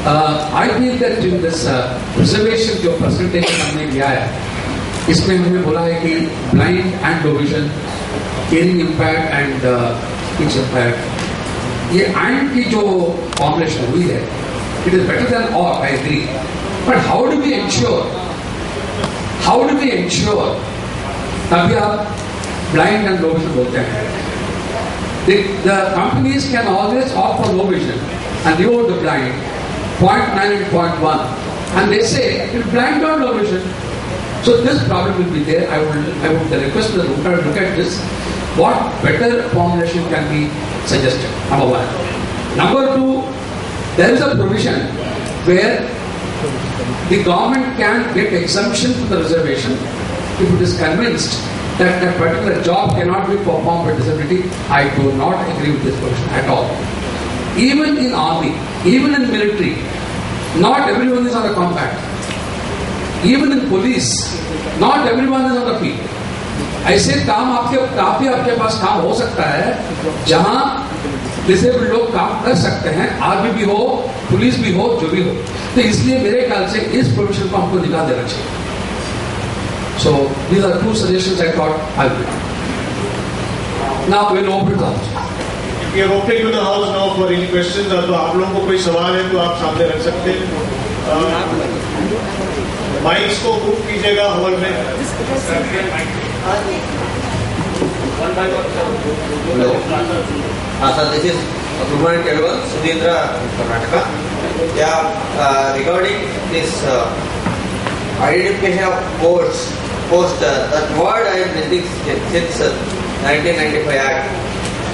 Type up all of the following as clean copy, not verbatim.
I feel that in this reservation जो percentage हमने लिया है, इसमें हमने बोला है कि blind and low vision, hearing impaired and speech impaired, ये and की जो formulation हुई है, it is better than or, I agree. But how do we ensure? तभी आप blind and low vision बोलते हैं. The companies can always opt for low vision and they own the blind, 0.9 and 0.1, and they say it's blind or low vision. So this problem will be there. I would request the router to look at this. What better formulation can be suggested? Number one. Number two, there is a provision where the government can get exemption from the reservation if it is convinced that that particular job cannot be performed with disability. I do not agree with this provision at all. Even in army, even in military, not everyone is on the combat. Even in police, not everyone is on the field. ऐसे काम काफी आपके पास काम हो सकता है जहां disabled लोग काम कर सकते हैं, आर्मी भी हो, पुलिस भी हो, जो भी हो. तो इसलिए मेरे ख्याल से इस प्रोविजन को हमको निकाल देना चाहिए. So these are two suggestions I thought I would. Now we'll open the house. We are opening to the house now for any questions. तो आप लोगों को कोई सवाल है तो आप सामने रख सकते हैं. माइक्स को मूव कीजिएगा हॉल में. Hello. Sir, this is Subramanian Kelwal, Sudhindra, Karnataka. Yeah, regarding this identification of post, that word I am listening since 1995 Act.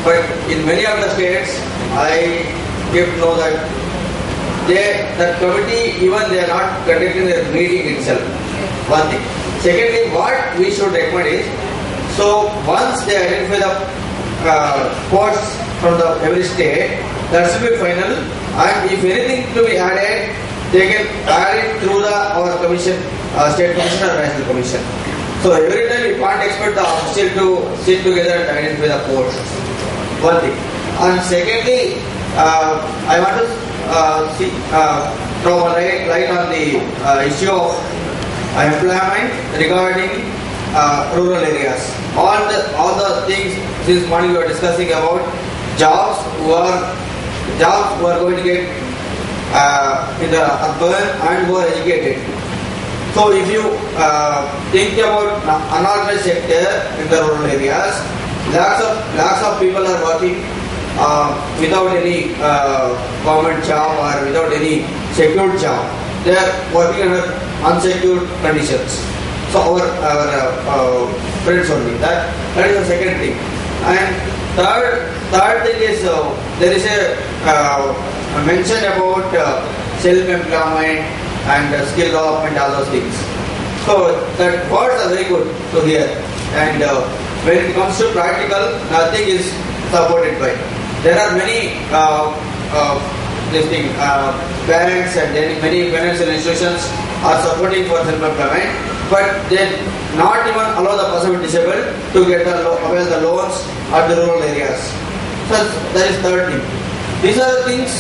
But in many of the states, I get to know that that committee, even they are not conducting their meeting itself. One thing. Secondly, what we should recommend is, so once they identify the posts from the every state, that should be final. And if anything to be added, they can add it through our commission, state commission or national commission. So every time you can't expect the official to sit together and identify the posts. One thing. And secondly, I want to throw a light on the issue of employment regarding rural areas. All the things since morning we were discussing about jobs who are going to get in the urban and who are educated. So if you think about unorganized sector in the rural areas, lots of people are working without any government job or without any secured job. They are working under unsecured conditions. So our friends only. That is the second thing. And third thing is there is a mention about self-employment and skill development, all those things. So that words are very good to hear. And when it comes to practical, nothing is supported by. There are many parents and many financial institutions are supporting for self-employment, but they not even allow the person with disabled to get avail the loans at the rural areas. So that is third thing. These are the things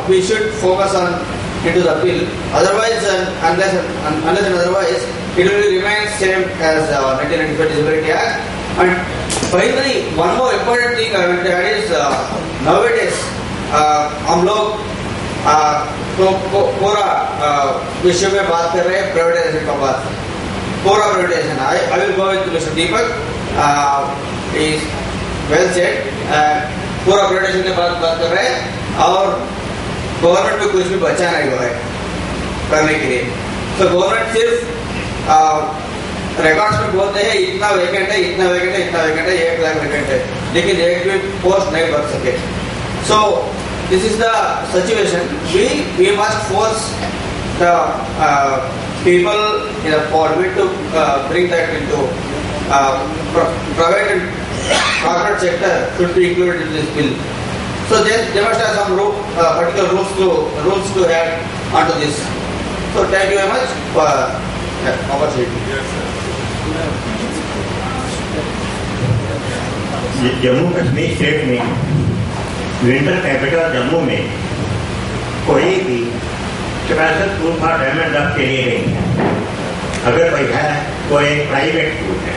we should focus on into the bill. Otherwise, unless and otherwise, it will remain same as 1995 Disability Act. And finally, one more important thing I will add is nowadays हम लोग पूरा विषय में बात कर रहे हैं privatisation का बात. पूरा privatisation. I will go with Mr. Deepak. Is well said. पूरा प्राइवेटाइजेशन के बात कर रहे हैं और गवर्नमेंट में कुछ भी बचा नहीं हुआ है करने के लिए. तो गवर्नमेंट सिर्फ रिकॉर्ड्स में बोलते हैं इतना वैकेंट है, इतना वैकेंट है, इतना वैकेंट है, 1 लाख वैकेंट है, लेकिन एक भी पोस्ट नहीं भर सके. So this is the situation. We must force the people in the parliament to bring that into private and corporate sector should be included in this bill. So they must have some particular rules to add onto this. So thank you very much for opportunity. Jammu Kashmir state में winter capital Jammu में कोई भी special school for deaf and डफ के लिए नहीं है। अगर कोई है वो एक प्राइवेट स्कूल है,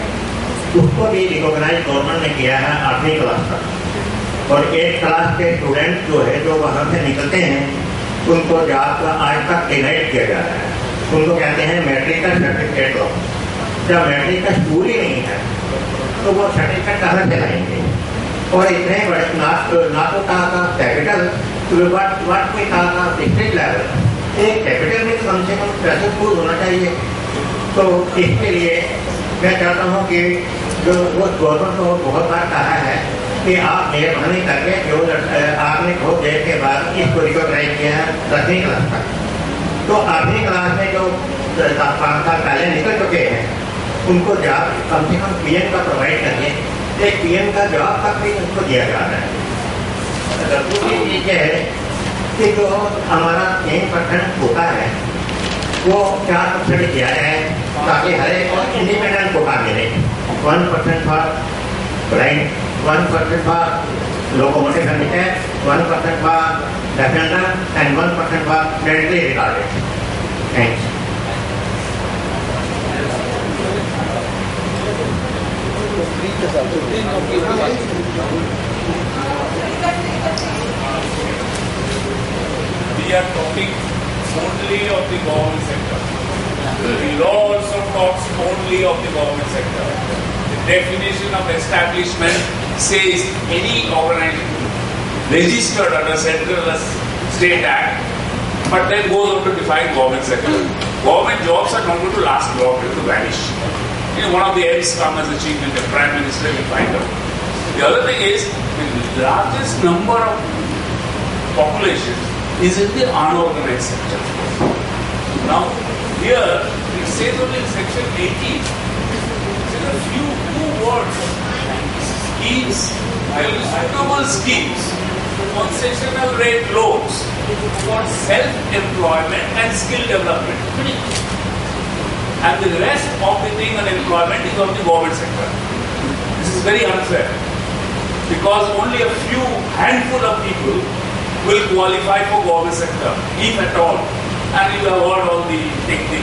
उसको भी रिकॉग्नाइज गवर्नमेंट ने किया है 8वीं क्लास तक। और 8th क्लास के स्टूडेंट जो है जो वहाँ से निकलते हैं उनको जॉब का आज तक डिनाइड किया जा रहा है। उनको कहते हैं मैट्रिक का सर्टिफिकेट लो। जब मैट्रिक का स्कूल ही नहीं है तो वो सर्टिफिकेट कहाँ से लाएंगे? और इतने बड़े ना तो का कैपिटल वट में का डिस्ट्रिक्ट लेवल, एक कैपिटल में तो कम से कम स्पेशल स्कूल होना चाहिए। तो इसके लिए मैं चाहता हूँ कि जो वो गवर्नमेंट को बहुत बार कहा है कि आप मेहरबानी करके जो आपने बहुत देर के बाद इसको रिकॉग्नाइज किया है 10वीं क्लास तक, तो 8वीं क्लास में जो 5 साल पहले निकल चुके हैं उनको जॉब कम से कम पीएम का प्रोवाइड करिए। एक पीएम का जॉब तक भी उनको दिया जा रहा है। दूसरी चीज ये है कि जो हमारा 3% कोटा है वो 4% किया जाए ताकि हर एक को इंडिपेंडेंट कोटा मिले। 1% for blind, 1% for locomotive handicap, 1% for defender and 1% for medically retarded. Thanks. We are talking only of the government sector. The law also talks only of the government sector. The definition of establishment says any organization registered under Central State Act, but then goes on to define government sector. Government jobs are not going to last long, they will vanish. One of the aims come as achievement, the Prime Minister will find out. The other thing is, the largest number of population is in the unorganized sector. Now, here, it says only in section 18, there are a few words, schemes, suitable schemes, concessional rate loans for self-employment and skill development. And the rest of the thing on employment is on the government sector. This is very unfair because only a few handful of people will qualify for government sector, if at all. And you have heard all the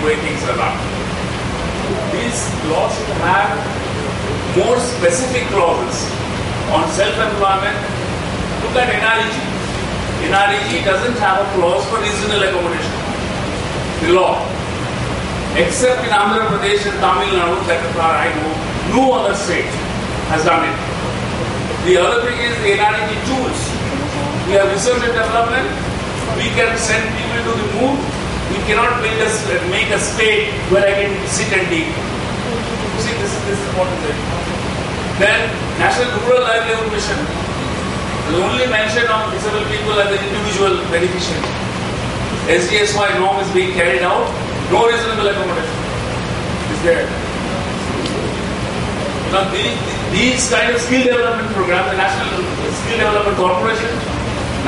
way things are run. This law should have more specific clauses on self-employment. Look at NREG. NREG doesn't have a clause for regional accommodation. The law. Except in Andhra Pradesh and Tamil Nadu, that far I know, no other state has done it. The other thing is the NREG tools. We have research and development. We can send people to the moon. We cannot make a state where I can sit and dig. You see, this is what is it. Then National Rural Livelihood Mission. The only mention of disabled people as the individual beneficiary. SDSY norm is being carried out. No reasonable accommodation is there. Now these kind of skill development programs, the National Skill Development Corporation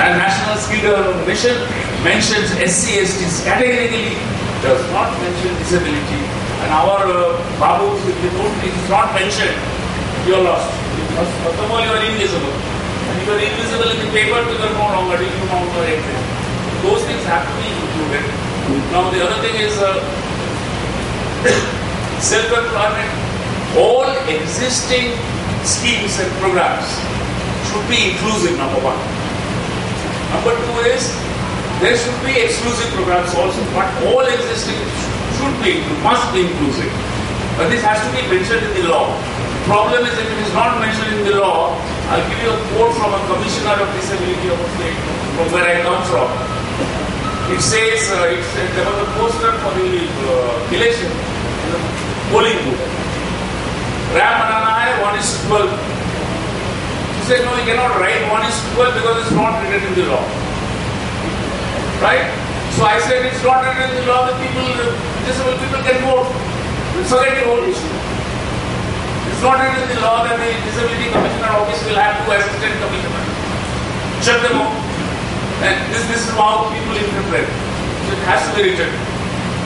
and National Skill Development Mission mentions SC/STs categorically, does not mention disability. And our Babus, if they don't, it is not mentioned, you are lost. First of all, you are invisible. And if you are invisible in the paper, you are no longer, you no longer exist. Those things have to be included. Now the other thing is self-employment. All existing schemes and programs should be inclusive, number one. Number two is there should be exclusive programs also, but all existing must be inclusive. But this has to be mentioned in the law. The problem is if it is not mentioned in the law, I'll give you a quote from a commissioner of disability of a state from where I come from. It says, there was a poster for the election in the polling booth. RAM banana hai 1:12. He said, no, you cannot write 1:12 because it's not written in the law. Right? So I said, it's not written in the law that disabled people can vote. Forget the whole issue. It's not written in the law that the Disability Commissioner office will have 2 assistant commissioners. Shut them out. And this is how people interpret. So it has to be written.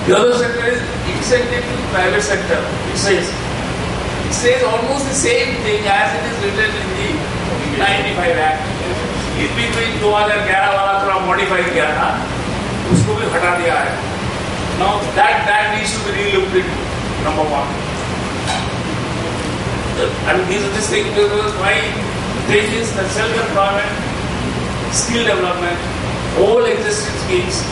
The other sector is incentive to the private sector. It says almost the same thing as it is written in the 95 Act. इस बीच में 2011 वाला थोड़ा modify किया था, उसको भी हटा बढ़ा दिया है. Now that needs to be re-looked into, number one. I mean, these are just things because my thing is that self-employment, skill development, all existing schemes.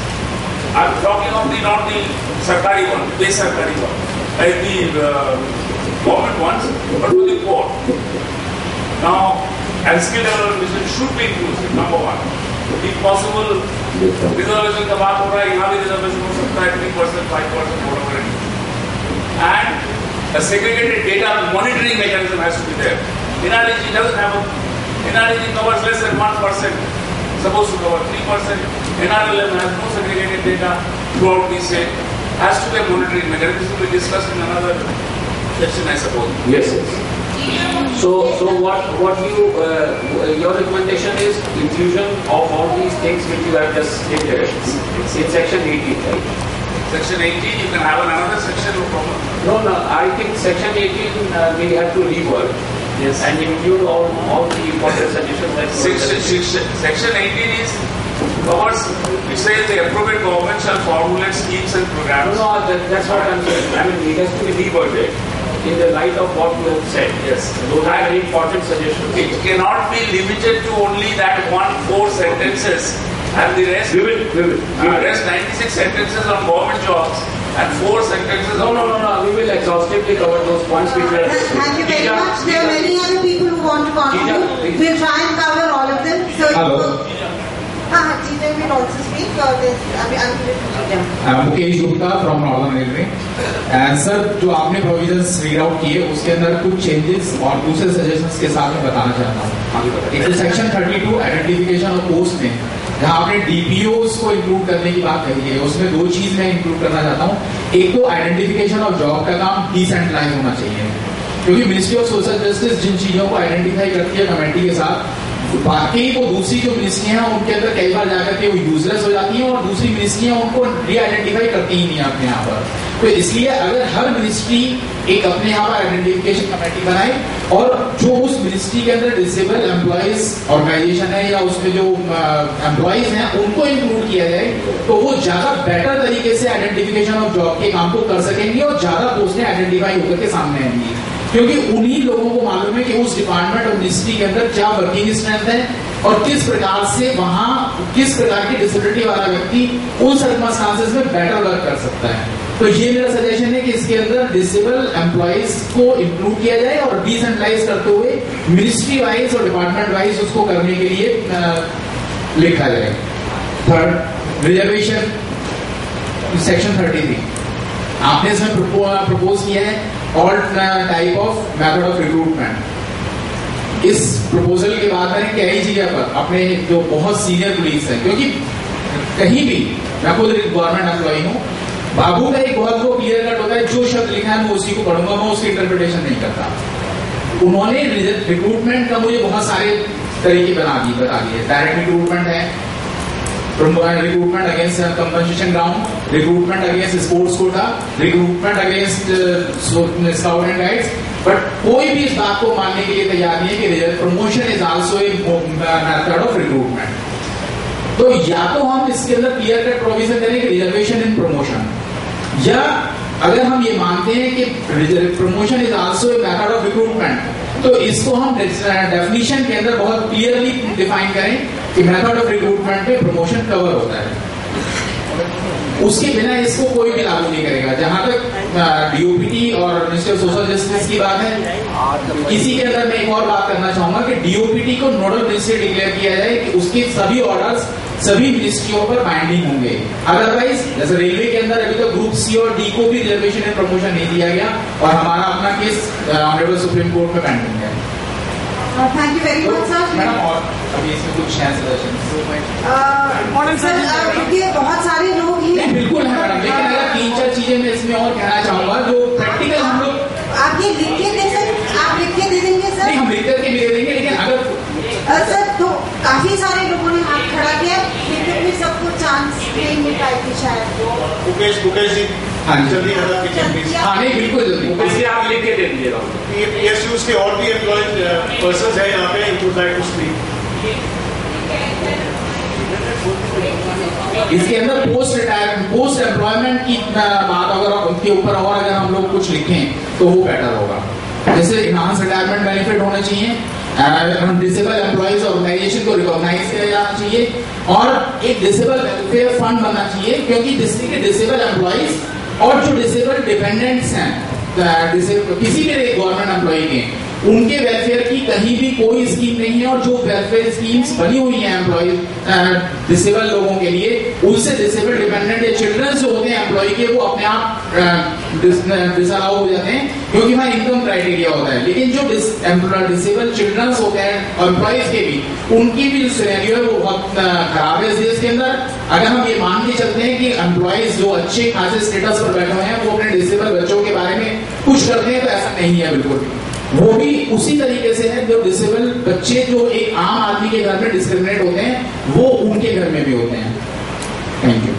I'm talking of not the sarkari one, the sarkari one, like the government ones, but to the poor. Now, and skill development mission should be inclusive, number one. If possible, reservation का बात हो रहा है, यहाँ भी reservation हो सकता है 3%, 5%, whatever it is. And a segregated data monitoring mechanism has to be there. NRDG doesn't have a, NRDG covers less than 1%, supposed to cover 3%. NRLM has no segregated data throughout the state. Has to be a monitoring mechanism. This will be discussed in another section, I suppose. Yes, yes. So what you your recommendation is inclusion of all these things which you have just stated in section 18, right? Section 18, you can have another section, no problem. No, I think section 18 we have to rework. Yes. And include all the important suggestions that Section 18 is covers, it says the appropriate government shall formulate schemes and programs. No, that's what I'm saying. I mean, it has to be reworded in the light of what you have said. Yes. Those are very important suggestions. It cannot be limited to only that 4 sentences and the rest. We will. Rest 96 sentences on government jobs and 4 sentences on. No. We will exhaustively cover those points which were. Thank you very much. There are many other people who want to contribute. We'll try and cover all of them. So Hello. Jita will also speak. Mukesh Gupta from northern railway. Sir, जो आपने provisions read out किए उसके अंदर कुछ changes और दूसरे suggestions के साथ में बताना चाहता हूँ. एक तो सेक्शन 32 आइडेंटिफिकेशन ऑफ पोस्ट में जहाँ आपने डीपीओस को इंक्लूड करने की बात कही है, उसमें 2 चीज मैं इंक्लूड करना चाहता हूँ. एक तो आइडेंटिफिकेशन ऑफ जॉब का काम डिसेंट्रलाइज होना चाहिए, क्योंकि मिनिस्ट्री ऑफ सोशल जस्टिस जिन चीजों को आइडेंटिफाई करती है कमेटी के साथ, बाकी वो दूसरी जो मिनिस्ट्रियां हैं उनके अंदर कई बार जाकर के वो यूजलेस हो जाती हैं और दूसरी मिनिस्ट्रियां उनको री आइडेंटिफाई करती ही नहीं अपने यहाँ पर. तो इसलिए अगर हर मिनिस्ट्री एक अपने यहाँ पर आइडेंटिफिकेशन कमेटी बनाए और जो उस मिनिस्ट्री के अंदर डिसेबल एम्प्लॉइज ऑर्गेनाइजेशन है या उसमें जो एम्प्लॉइज हैं उनको इंक्लूड किया जाए, तो वो ज्यादा बेटर तरीके से आइडेंटिफिकेशन ऑफ जॉब के काम को कर सकेंगे और ज्यादा पोस्टें आइडेंटिफाई होकर के सामने आएंगी, क्योंकि उन्हीं लोगों को मालूम है कि उस डिपार्टमेंट और मिनिस्ट्री के अंदर क्या वर्किंग स्ट्रेंथ है और किस प्रकार से वहां किस प्रकार की डिसेबिलिटी वाला व्यक्ति उन सर्कमस्टांसेस में बेटर वर्क कर सकता है. तो ये मेरा सजेशन है कि इसके अंदर डिसेबल एम्प्लॉइज को इंक्लूड किया जाए और डिसेंट्रलाइज करते हुए मिनिस्ट्री वाइज और डिपार्टमेंट वाइज उसको करने के लिए लिखा जाए. थर्ड, रिजर्वेशन सेक्शन 33 आपने इसमें प्रपोज किया है all type of method of recruitment. इस प्रपोजल के बाद मैंने कई जगह पर अपने जो बहुत सीनियर पुलिस है, क्योंकि कहीं भी मैं खुद गवर्नमेंट एम्प्लॉई हूँ, बाबू का एक बहुत वो क्लियर कट होता है, जो शब्द लिखा है मैं उसी को पढ़ूंगा, मैं उसकी इंटरप्रिटेशन नहीं करता. उन्होंने रिक्रूटमेंट का मुझे बहुत सारे तरीके बता दिए. डायरेक्ट रिक्रूटमेंट है, recruitment against compensation ground, recruitment against sports quota, recruitment against scout and guides, but कोई भी इस बात को मानने के लिए तैयार नहीं है कि promotion is also a method of recruitment. तो या तो हम इसके अंदर क्लियर कट प्रोविजन करें कि रिजर्वेशन इन प्रमोशन, या अगर हम ये मानते हैं कि promotion is also a method of recruitment, तो इसको हम डेफिनेशन के अंदर बहुत क्लियरली डिफाइन करें कि मेथड ऑफ रिक्रूटमेंट में प्रमोशन कवर होता है. उसके बिना इसको कोई भी लागू नहीं करेगा. जहां तक डीओपीटी और मिनिस्ट्री ऑफ सोशल जस्टिस की बात है, इसी के अंदर मैं एक और बात करना चाहूंगा कि डीओपीटी को नोडल मिनिस्ट्री डिक्लेयर किया जाए कि उसके सभी ऑर्डर्स सभी मिनिस्ट्रियों पर बाइंडिंग होंगे. अदरवाइज जैसे रेलवे के अंदर अभी तो ग्रुप सी और डी को भी रिजर्वेशन एंड प्रमोशन नहीं दिया गया और हमारा अपना केस ऑनरेबल सुप्रीम कोर्ट में पेंडिंग है. Thank you very much sir. Madam और अभी इसमें कुछ है सजेशन सर, क्योंकि बहुत सारे लोग ही बिल्कुल है मैडम, लेकिन अगर 3-4 चीजें मैं इसमें और कहना चाहूंगा जो प्रैक्टिकल हम लोग आप ये लिख के दे सकते, आप लिख के दे देंगे सर? नहीं, हम लिख करके भी दे देंगे, लेकिन अगर सर तो काफी सारे लोगों ने हाथ खड़ा किया, लेकिन भी सबको चांस नहीं मिल पाई थी शायद. मुकेश जी, हाँ जी, जल्दी आना प्लीज. हाँ नहीं बिल्कुल जल्दी, इसलिए आप लिख के दे दीजिएगा. PSUs के और भी एम्प्लॉयज पर्सन है यहाँ पे, इनको लाइक टू स्पीक. इसके अंदर पोस्ट ऊपर और अगर हम लोग कुछ लिखें तो वो बेटर होगा। जैसे इनहांस रिटायरमेंट बेनिफिट होने चाहिए, डिसेबल एम्प्लॉइज ऑर्गेनाइजेशन को रिकॉग्नाइज किया जाना चाहिए, और एक डिसेबल वेलफेयर फंड बनना चाहिए, क्योंकि जिससे डिसेबल एम्प्लॉइज और जो डिसेबल डिपेंडेंट्स हैं किसी भी गवर्नमेंट एम्प्लॉय के, उनके वेलफेयर की कहीं भी कोई स्कीम नहीं है, और जो वेलफेयर स्कीम्स बनी हुई हैं एम्प्लॉय डिसेबल लोगों के लिए, उससे डिसेबल डिपेंडेंट या चिल्ड्रन जो होते हैं एम्प्लॉय के, वो अपने आप डिसअलाउ हो जाते हैं, क्योंकि वहाँ इनकम क्राइटेरिया होता है। लेकिन जो डिसेबल चिल्ड्रन होते हैं एम्प्लॉयज के भी, उनकी भी जो सिनेरियो है वो बहुत खराब है इस देश के अंदर। अगर हम ये मान के चलते हैं कि एम्प्लॉयज जो अच्छे खासे स्टेटस पर बैठे हुए हैं वो अपने डिसेबल बच्चों के बारे में कुछ करते हैं, तो ऐसा नहीं है बिल्कुल। वो भी उसी तरीके से है, जो डिसेबल बच्चे जो एक आम आदमी के घर में डिस्क्रिमिनेट होते हैं, वो उनके घर में भी होते हैं। Thank you.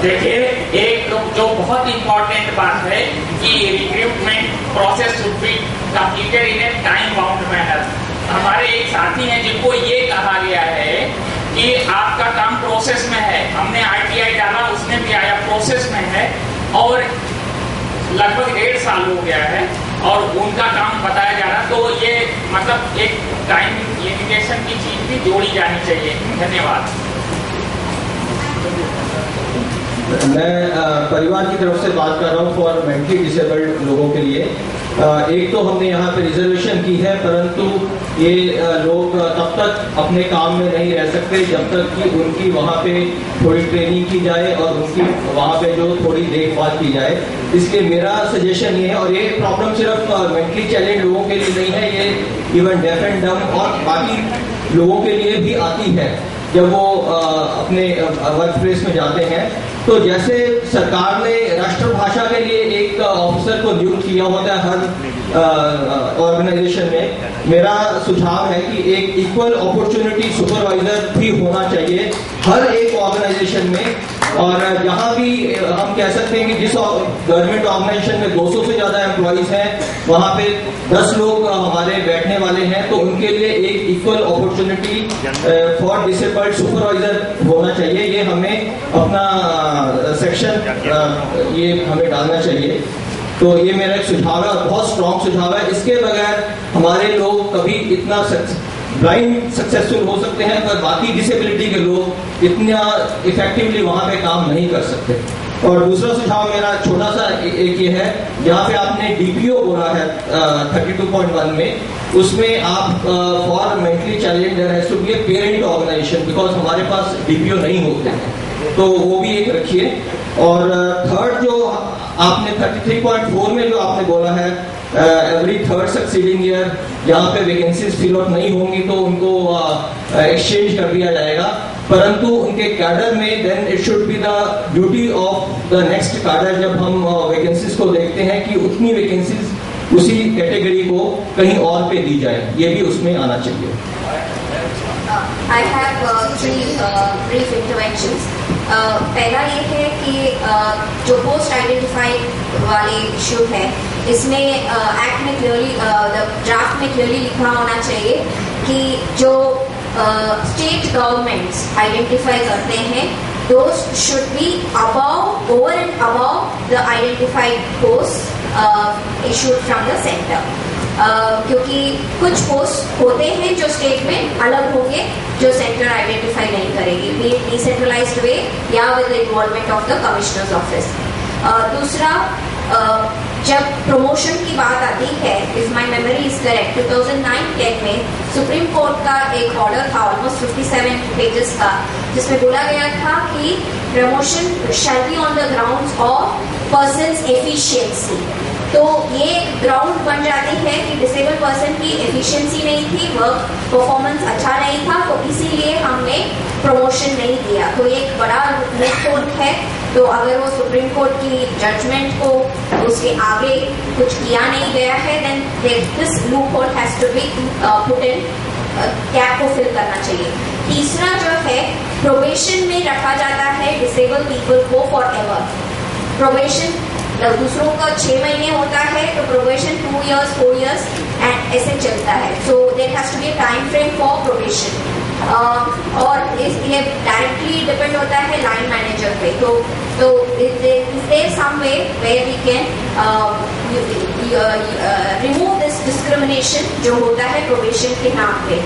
देखिए, एक जो बहुत इंपॉर्टेंट बात है कि recruitment process should be completed in A time bound manner. हमारे एक साथी हैं जिनको ये कहा गया है कि आपका काम प्रोसेस में है, हमने ITI डाला, उसने भी आया प्रोसेस में है, और लगभग 1.5 साल हो गया है और उनका काम बताया जा रहा। तो ये मतलब एक टाइम लिमिटेशन की चीज भी जोड़ी जानी चाहिए। धन्यवाद। मैं परिवार की तरफ से बात कर रहा हूँ फॉर मेंटली डिसेबल्ड लोगों के लिए। एक तो हमने यहाँ पे रिजर्वेशन की है, परंतु ये लोग तब तक अपने काम में नहीं रह सकते जब तक कि उनकी वहाँ पे थोड़ी ट्रेनिंग की जाए और उनकी वहाँ पे जो थोड़ी देखभाल की जाए। इसलिए मेरा सजेशन ये है, और ये प्रॉब्लम सिर्फ मेंटली चैलेंज लोगों के लिए नहीं है, ये इवन डेफ एंड डम और बाकी लोगों के लिए भी आती है जब वो अपने वर्क प्लेस में जाते हैं। तो जैसे सरकार ने राष्ट्रभाषा के लिए एक ऑफिसर को नियुक्त किया होता है हर ऑर्गेनाइजेशन में, मेरा सुझाव है कि एक इक्वल अपॉर्चुनिटी सुपरवाइजर भी होना चाहिए हर एक ऑर्गेनाइजेशन में। और जहाँ भी हम कह सकते हैं कि जिस गवर्नमेंट ऑर्गेनाइजेशन में 200 से ज्यादा एम्प्लॉइज हैं, वहाँ पे 10 लोग हमारे बैठने वाले हैं, तो उनके लिए एक equal opportunity for disabled supervisor होना चाहिए। ये हमें अपना सेक्शन ये हमें डालना चाहिए। तो ये मेरा एक सुझाव है, बहुत स्ट्रॉन्ग सुझाव है। इसके बगैर हमारे लोग कभी इतना ब्लाइंड सक्सेसफुल हो सकते हैं, पर बाकी डिसेबिलिटी के लोग इतना इफेक्टिवली वहां पे काम नहीं कर सकते। और दूसरा सुझाव मेरा छोटा सा एक ये है, जहाँ पे आपने DPO बोला है 32.1 में, उसमें आप for mentally challenge there has to be a parent organisation, because हमारे पास DPO नहीं होते हैं, तो वो भी एक रखिए। और थर्ड जो आपने 33.4 में जो आपने बोला है, एवरी थर्ड सक्सीडिंग ईयर जहाँ पे वैकेंसीज फिल आउट नहीं होंगी तो उनको एक्सचेंज कर दिया जाएगा, परंतु उनके कैडर में then it should be the duty of the next cadre, जब हम वैकेंसीज को देखते हैं कि उतनी वैकेंसीज उसी कैटेगरी को कहीं और पे दी जाए, ये भी उसमें आना चाहिए। I have three brief interventions. पहला ये है कि जो पोस्ट आइडेंटिफाइड वाले इशू है, इसमें एक्ट में क्लियरली, ड्राफ्ट में क्लियरली लिखा होना चाहिए कि जो स्टेट गवर्नमेंट्स आइडेंटिफाई करते हैं, those should be above, over and above the identified posts issued from the center. क्योंकि कुछ पोस्ट होते हैं जो स्टेट में अलग होंगे, जो सेंटर आइडेंटिफाई नहीं करेगी, बी इट डिसेंट्रलाइज्ड वे या with the involvement of the commissioners office. दूसरा, जब प्रमोशन की बात आती है, if my memory is correct, 2009-10 में सुप्रीम कोर्ट का एक ऑर्डर था ऑलमोस्ट 57 पेजेस का, जिसमें बोला गया था कि promotion shall be on the grounds of persons efficiency. तो ये ग्राउंड बन जाती है कि डिसेबल पर्सन की एफिशिएंसी नहीं थी, वर्क परफॉर्मेंस अच्छा नहीं था, तो इसीलिए हमने प्रमोशन नहीं दिया। तो ये एक बड़ा लूपहोल है। तो अगर वो सुप्रीम कोर्ट की जजमेंट को उसके आगे कुछ किया नहीं गया है, then this loophole has to be put in, gap को फिल करना चाहिए। तीसरा जो है, प्रोबेशन में रखा जाता है डिसेबल पीपल को फॉर एवर। प्रोबेशन दूसरों का 6 महीने होता है, तो प्रोबेशन 2 years, 4 years एंड ऐसे चलता है। So there has to be a time frame for probation. और ये डायरेक्टली डिपेंड होता है लाइन मैनेजर पे। तो is there some way where we can remove this discrimination जो होता है प्रोबेशन के नाम पे।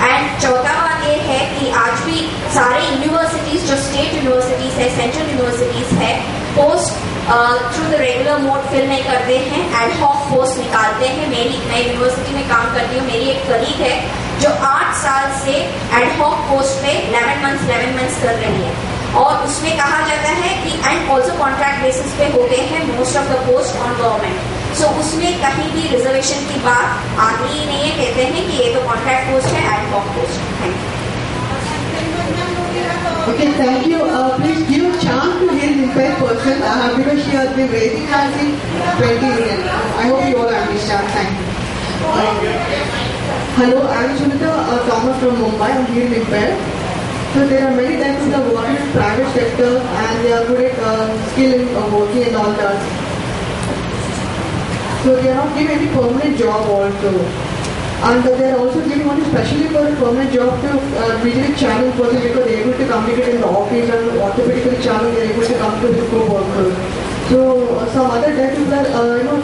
एंड चौथा बात ये है कि आज भी सारे यूनिवर्सिटीज जो स्टेट यूनिवर्सिटीज है, सेंट्रल यूनिवर्सिटीज है, post through the regular mode fill नहीं करते हैं, एड हॉक पोस्ट निकालते हैं। मैं यूनिवर्सिटी में काम करती हूँ, मेरी एक कलीग है जो 8 साल से एड हॉक पोस्ट पे 11 मंथ्स कर रही है, और उसमें कहा जाता है कि एंड ऑल्सो कॉन्ट्रैक्ट बेसिस पे होते हैं most of the post on government. So उसमें कहीं भी रिजर्वेशन की बात आती ही नहीं है, कहते हैं कि ये तो कॉन्ट्रैक्ट पोस्ट है, ad hoc post. Thank you. Okay, thank you. Please give a chance to hearing impaired person because she has been raising hands in 20 minutes. I hope you all understand. Thank you. Hello, I am Sunita Thomas from Mumbai. I am hearing impaired. So there are many types of work in private sector and they are good at skill in working and all that. So they are not giving any permanent job also. And they are also giving only specially for a permanent job to visually challenged person because they are able to communicate in the office and orthopedically challenged, they are able to come to his co-workers. So some other deaf people are,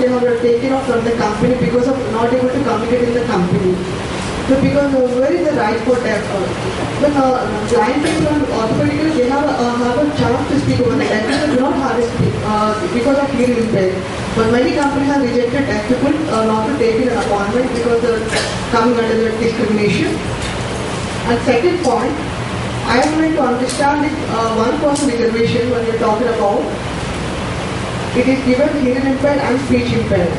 they have taken off from the company because of not able to communicate in the company. So because where is the right for deaf? When blind people and orthopedically they have a chance to speak over the deaf people do not have to speak because of hearing impaired. But many companies have rejected deaf people not to take in an appointment because they are coming under the discrimination. And second point, I am going to understand this 1% reservation when we are talking about. It is given hearing impaired and speech impaired.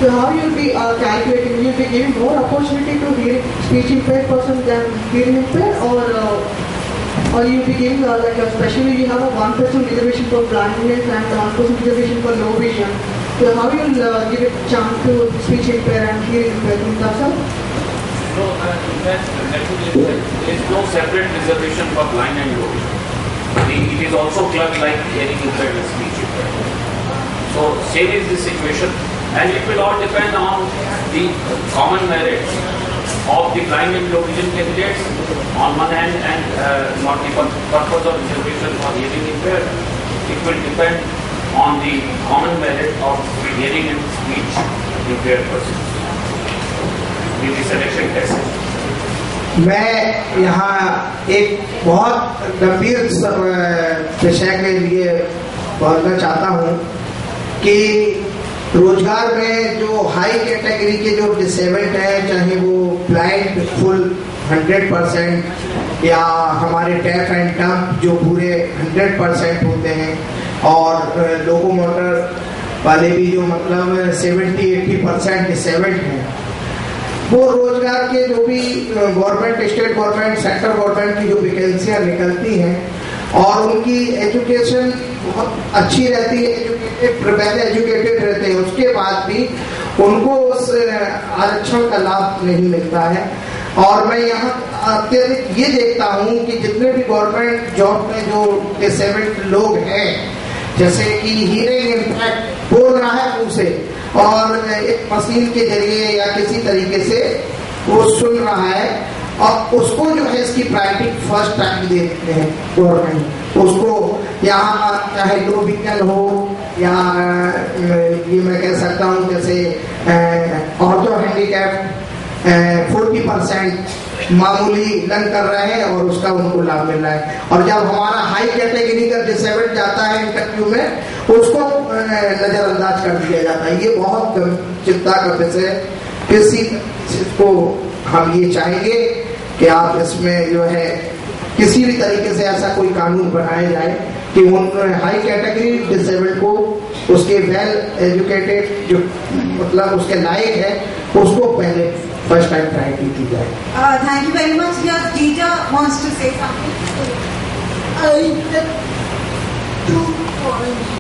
So how you will be calculating? You will be giving more opportunity to hearing speech impaired person than hearing impaired, or you will be giving like especially we have a 1% reservation for blindness and 1% reservation for low vision. So how you will give a chance to speech impaired and hearing impaired? No, there is no separate reservation for blind and low vision. It is also clubbed like hearing impaired and speech impaired. So same is the situation, and it will all depend on the common merits of the blind and low vision candidates on one hand, and not the purpose of reservation for hearing impaired. It will depend on the common merit of hearing and speech impaired persons in the selection test. मैं यहाँ एक बहुत गंभीर विषय के लिए बोलना चाहता हूँ कि रोजगार में जो हाई कैटेगरी के जो डिसेबल्ड हैं, चाहे वो ब्लाइंड फुल 100% या हमारे डेफ एंड डम्प जो पूरे 100% होते हैं, और लोकोमोटर वाले भी जो मतलब 70-80% डिसेबल्ड हैं, वो रोजगार के जो भी government, state government, central government की जो वैकेंसियां निकलती हैं और उनकी एजुकेशन बहुत अच्छी रहती है, वेल एजुकेटेड रहते हैं, उसके बाद भी उनको उस आरक्षण का लाभ नहीं मिलता है। और मैं यहाँ अत्यधिक ये देखता हूँ कि जितने भी गवर्नमेंट जॉब में जो डिसेबल्ड लोग हैं, जैसे कि हीयरिंग इम्पैक्ट बोल रहा है मुंह से और एक मशीन के जरिए या किसी तरीके से वो सुन रहा है, और उसको जो है इसकी प्रायोरिटी फर्स्ट टाइम दे देते हैं गवर्नमेंट उसको, यहाँ चाहे लो विजन हो या ये मैं कह सकता हूँ जैसे ऑर्थो हैंडीकैप 40% मामूली लंग कर रहे हैं और उसका उनको लाभ मिल रहा है। और जब हमारा हाई कैटेगरी का डिसेबल्ड जाता है इंटरव्यू में, उसको नजरअंदाज कर दिया जाता है। ये बहुत चिंता का विषय। किसी को हम ये चाहेंगे कि आप इसमें जो है किसी भी तरीके से ऐसा कोई कानून बनाया जाए कि उन हाई कैटेगरी डिसेबल्ड को उसके वेल एजुकेटेड जो मतलब उसके लायक है उसको पहले फर्स्ट टाइम प्रायोरिटी दी जाए। Thank you very much. Your teacher wants to say something. 2 points.